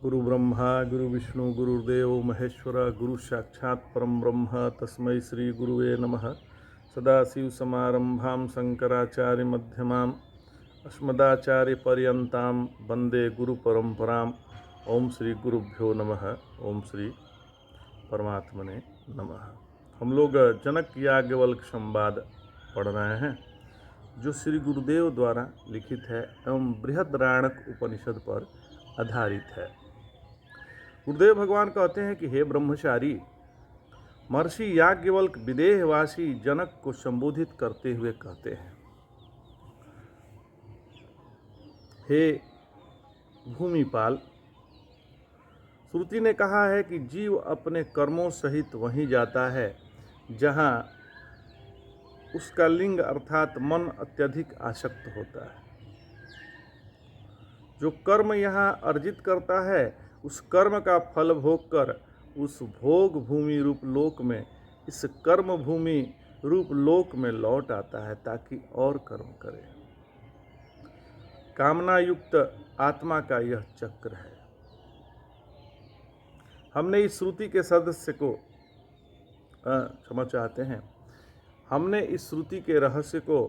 गुरु ब्रह्मा गुरु विष्णु गुरुदेव महेश्वर गुरु साक्षात् परम ब्रह्म तस्मै श्री गुरुवे नमः। सदाशिवसमारंभां शंकराचार्य मध्यमाम् अस्मदाचार्य पर्यन्तां वंदे गुरु परंपराम्। ओम श्री गुरुभ्यो नमः। ओम श्री परमात्मने नमः। हम लोग जनक याज्ञवल्क्य संवाद पढ़ रहे हैं जो श्री गुरुदेव द्वारा लिखित है एवं बृहदारण्यक उपनिषद पर आधारित है। गुरुदेव भगवान कहते हैं कि हे ब्रह्मचारी, महर्षि याज्ञवल्क्य विदेहवासी जनक को संबोधित करते हुए कहते हैं, हे भूमिपाल, श्रुति ने कहा है कि जीव अपने कर्मों सहित वहीं जाता है जहाँ उसका लिंग अर्थात मन अत्यधिक आसक्त होता है। जो कर्म यहाँ अर्जित करता है उस कर्म का फल भोग कर उस भोग भूमि रूप लोक में, इस कर्म भूमि रूप लोक में लौट आता है ताकि और कर्म करे। कामना युक्त आत्मा का यह चक्र है। हमने इस श्रुति के सदस्य को क्षमा चाहते हैं, हमने इस श्रुति के रहस्य को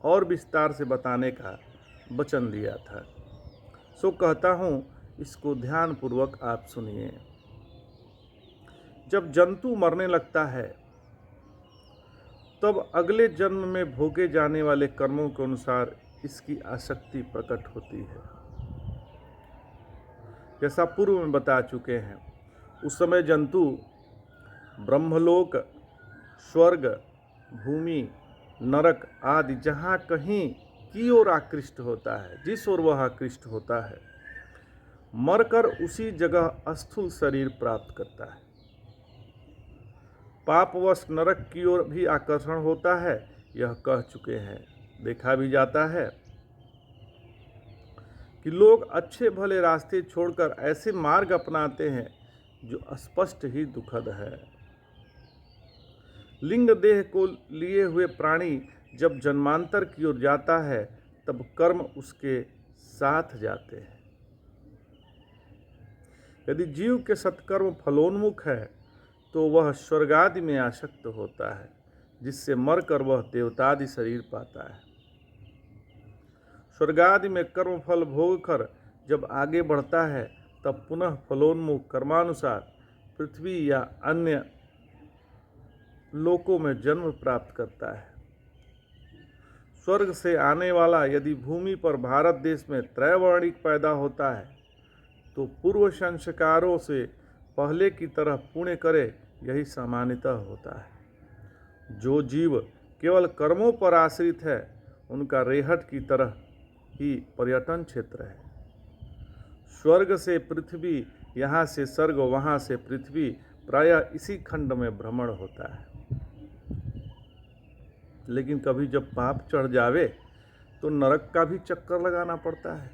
और विस्तार से बताने का वचन दिया था। सो कहता हूँ, इसको ध्यानपूर्वक आप सुनिए। जब जंतु मरने लगता है तब अगले जन्म में भोगे जाने वाले कर्मों के अनुसार इसकी आसक्ति प्रकट होती है। जैसा पूर्व में बता चुके हैं, उस समय जंतु ब्रह्मलोक, स्वर्ग, भूमि, नरक आदि जहाँ कहीं की ओर आकृष्ट होता है, जिस ओर वह आकृष्ट होता है, मरकर उसी जगह स्थूल शरीर प्राप्त करता है। पापवश नरक की ओर भी आकर्षण होता है, यह कह चुके हैं। देखा भी जाता है कि लोग अच्छे भले रास्ते छोड़कर ऐसे मार्ग अपनाते हैं जो स्पष्ट ही दुखद है। लिंग देह को लिए हुए प्राणी जब जन्मांतर की ओर जाता है तब कर्म उसके साथ जाते हैं। यदि जीव के सत्कर्म फलोन्मुख है तो वह स्वर्गादि में आसक्त होता है, जिससे मरकर वह देवतादि शरीर पाता है। स्वर्गादि में कर्म फल भोग कर जब आगे बढ़ता है तब पुनः फलोन्मुख कर्मानुसार पृथ्वी या अन्य लोकों में जन्म प्राप्त करता है। स्वर्ग से आने वाला यदि भूमि पर भारत देश में त्रैवर्णिक पैदा होता है तो पूर्व संस्कारों से पहले की तरह पुण्य करे, यही सामान्यतः होता है। जो जीव केवल कर्मों पर आश्रित है उनका रेहट की तरह ही पर्यटन क्षेत्र है। स्वर्ग से पृथ्वी, यहाँ से स्वर्ग, वहाँ से पृथ्वी, प्रायः इसी खंड में भ्रमण होता है। लेकिन कभी जब पाप चढ़ जावे तो नरक का भी चक्कर लगाना पड़ता है।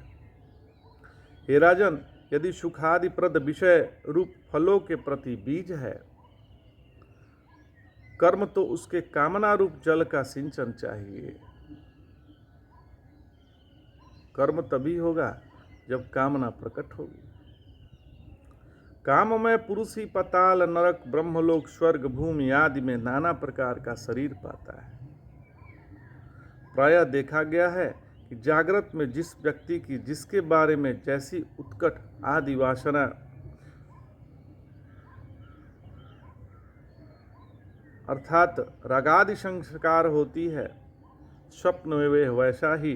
हे राजन, यदि सुखादिप्रद विषय रूप फलों के प्रति बीज है, कर्म तो उसके कामना रूप जल का सिंचन चाहिए। कर्म तभी होगा जब कामना प्रकट होगी। काम में पुरुष ही पाताल, नरक, ब्रह्मलोक, स्वर्ग, भूमि आदि में नाना प्रकार का शरीर पाता है। प्रायः देखा गया है कि जागृत में जिस व्यक्ति की जिसके बारे में जैसी उत्कट आदि वासना अर्थात रागादि संस्कार होती है, स्वप्न में वह वैसा ही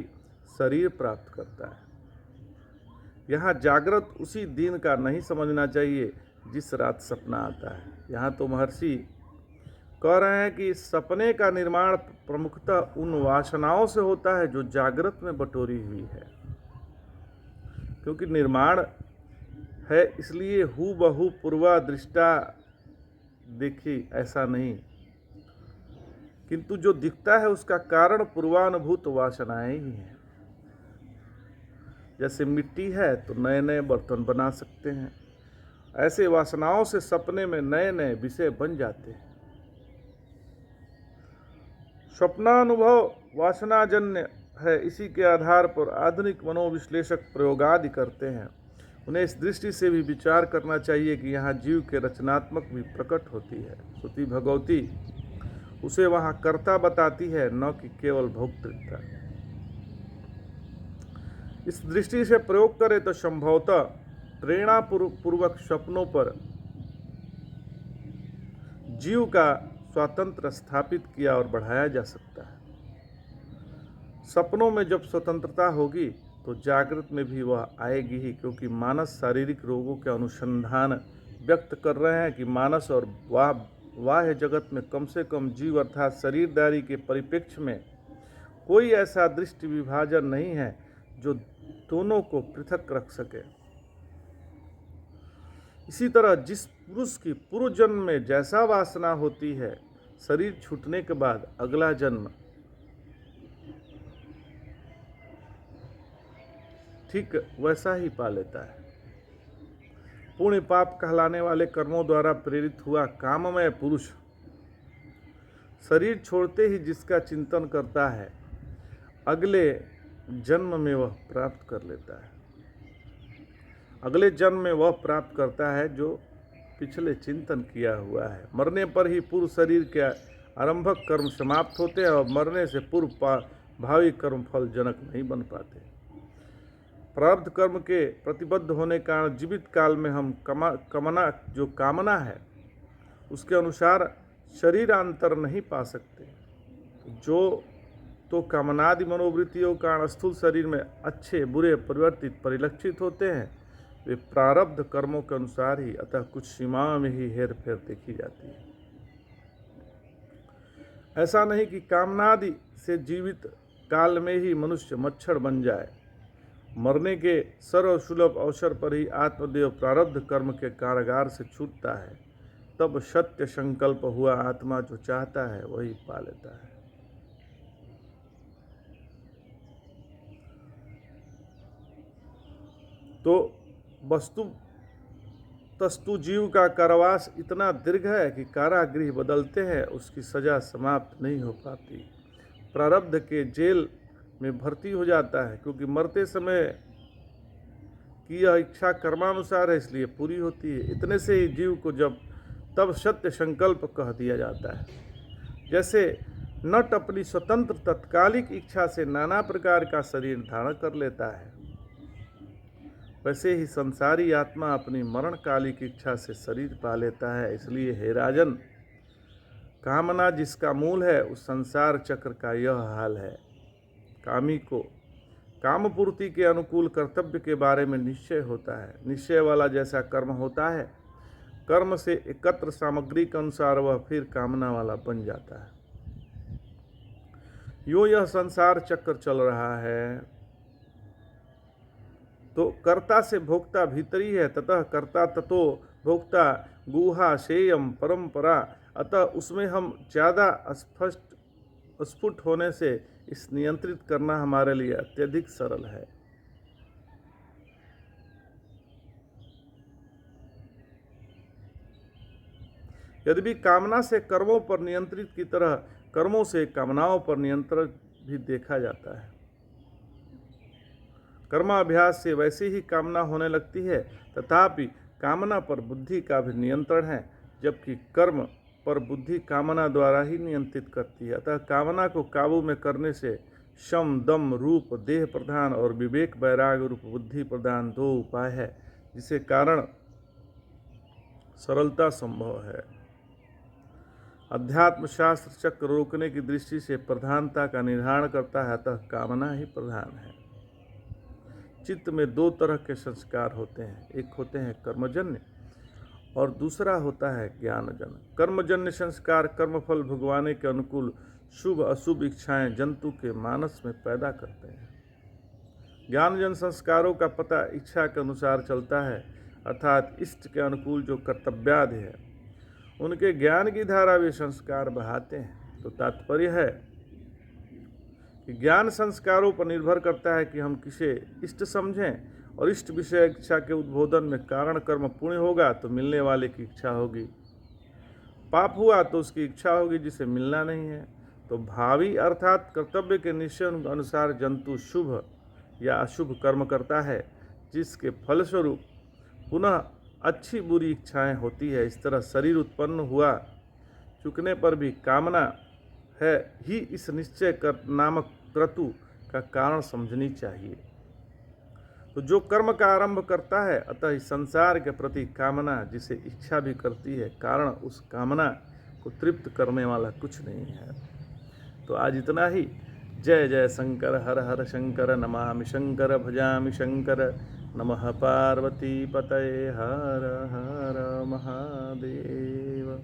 शरीर प्राप्त करता है। यहाँ जागृत उसी दिन का नहीं समझना चाहिए जिस रात सपना आता है। यहाँ तो महर्षि कह रहे हैं कि सपने का निर्माण प्रमुखतः उन वासनाओं से होता है जो जागृत में बटोरी हुई है। क्योंकि निर्माण है इसलिए हूबहू पूर्वा दृष्टा देखी ऐसा नहीं, किंतु जो दिखता है उसका कारण पूर्वानुभूत वासनाएं ही हैं। जैसे मिट्टी है तो नए नए बर्तन बना सकते हैं, ऐसे वासनाओं से सपने में नए नए विषय बन जाते हैं। स्वप्नानुभव वासनाजन्य है। इसी के आधार पर आधुनिक मनोविश्लेषक प्रयोग आदि करते हैं। उन्हें इस दृष्टि से भी विचार करना चाहिए कि यहाँ जीव के रचनात्मक भी प्रकट होती है। श्रुति भगवती उसे वहाँ कर्ता बताती है, न कि केवल भोक्तृता। इस दृष्टि से प्रयोग करें तो संभवतः प्रेरणा पूर्वक सपनों पर जीव का स्वातंत्र स्थापित किया और बढ़ाया जा सकता है। सपनों में जब स्वतंत्रता होगी तो जागृत में भी वह आएगी ही, क्योंकि मानस शारीरिक रोगों के अनुसंधान व्यक्त कर रहे हैं कि मानस और बाह्य जगत में कम से कम जीव अर्थात शरीरदारी के परिप्रेक्ष्य में कोई ऐसा दृष्टि विभाजन नहीं है जो दोनों को पृथक रख सके। इसी तरह जिस पुरुष की पूर्व जन्म में जैसा वासना होती है, शरीर छूटने के बाद अगला जन्म ठीक वैसा ही पा लेता है। पुण्य पाप कहलाने वाले कर्मों द्वारा प्रेरित हुआ काममय पुरुष शरीर छोड़ते ही जिसका चिंतन करता है, अगले जन्म में वह प्राप्त कर लेता है। अगले जन्म में वह प्राप्त करता है जो पिछले चिंतन किया हुआ है। मरने पर ही पूर्व शरीर के आरंभक कर्म समाप्त होते हैं और मरने से पूर्व भावी कर्म फल जनक नहीं बन पाते। प्रारब्ध कर्म के प्रतिबद्ध होने के कारण जीवित काल में हम कामना है उसके अनुसार शरीरांतर नहीं पा सकते। जो तो कामनादि मनोवृत्तियों के कारण स्थूल शरीर में अच्छे बुरे परिवर्तित परिलक्षित होते हैं, वे प्रारब्ध कर्मों के अनुसार ही, अतः कुछ सीमाओं में ही हेर फेर देखी जाती है। ऐसा नहीं कि कामनादि से जीवित काल में ही मनुष्य मच्छर बन जाए। मरने के सर्वसुलभ अवसर पर ही आत्मदेव प्रारब्ध कर्म के कारागार से छूटता है, तब सत्य संकल्प हुआ आत्मा जो चाहता है वही पा लेता है। तो तस्तु जीव का कारावास इतना दीर्घ है कि कारागृह बदलते हैं, उसकी सजा समाप्त नहीं हो पाती। प्रारब्ध के जेल में भर्ती हो जाता है, क्योंकि मरते समय की यह इच्छा कर्मानुसार है, इसलिए पूरी होती है। इतने से ही जीव को तब सत्य संकल्प कह दिया जाता है। जैसे नट अपनी स्वतंत्र तत्कालिक इच्छा से नाना प्रकार का शरीर धारण कर लेता है, वैसे ही संसारी आत्मा अपनी मरणकालिक इच्छा से शरीर पा लेता है। इसलिए हे राजन, कामना जिसका मूल है, उस संसार चक्र का यह हाल है। कामी को कामपूर्ति के अनुकूल कर्तव्य के बारे में निश्चय होता है। निश्चय वाला जैसा कर्म होता है, कर्म से एकत्र सामग्री के अनुसार वह फिर कामना वाला बन जाता है। यो यह संसार चक्र चल रहा है, तो कर्ता से भोक्ता भीतरी है, ततः कर्ता ततो भोक्ता गुहा शेयम परंपरा। अतः उसमें हम ज़्यादा स्फुट होने से इस नियंत्रित करना हमारे लिए अत्यधिक सरल है। यद्यपि कामना से कर्मों पर नियंत्रित की तरह कर्मों से कामनाओं पर नियंत्रण भी देखा जाता है। कर्माभ्यास से वैसे ही कामना होने लगती है, तथापि कामना पर बुद्धि का भी नियंत्रण है, जबकि कर्म पर बुद्धि कामना द्वारा ही नियंत्रित करती है। अतः कामना को काबू में करने से शम दम रूप देह प्रधान और विवेक वैराग रूप बुद्धि प्रधान दो उपाय है, जिसे कारण सरलता संभव है। अध्यात्म शास्त्र चक्र रोकने की दृष्टि से प्रधानता का निर्धारण करता है, अतः कामना ही प्रधान है। चित्त में दो तरह के संस्कार होते हैं, एक होते हैं कर्मजन्य और दूसरा होता है ज्ञानजन्य। कर्मजन्य संस्कार कर्मफल भोगवाने के अनुकूल शुभ अशुभ इच्छाएं जंतु के मानस में पैदा करते हैं। ज्ञानजन्य संस्कारों का पता इच्छा के अनुसार चलता है, अर्थात इष्ट के अनुकूल जो कर्तव्यादि है उनके ज्ञान की धारा वे संस्कार बहाते हैं। तो तात्पर्य है कि ज्ञान संस्कारों पर निर्भर करता है कि हम किसे इष्ट समझें, और इष्ट विषय इच्छा के उद्बोधन में कारण कर्म पुण्य होगा तो मिलने वाले की इच्छा होगी, पाप हुआ तो उसकी इच्छा होगी जिसे मिलना नहीं है। तो भावी अर्थात कर्तव्य के निश्चय अनुसार जंतु शुभ या अशुभ कर्म करता है, जिसके फलस्वरूप पुनः अच्छी बुरी इच्छाएं होती है। इस तरह शरीर उत्पन्न हुआ चुकने पर भी कामना है ही इस निश्चय कर नामक क्रतु का कारण समझनी चाहिए। तो जो कर्म का आरंभ करता है, अतः इस संसार के प्रति कामना जिसे इच्छा भी करती है, कारण उस कामना को तृप्त करने वाला कुछ नहीं है। तो आज इतना ही। जय जय शंकर, हर हर शंकर, नमामि शंकर, भजामि शंकर, नमः पार्वती पतये, हर हर महादेव।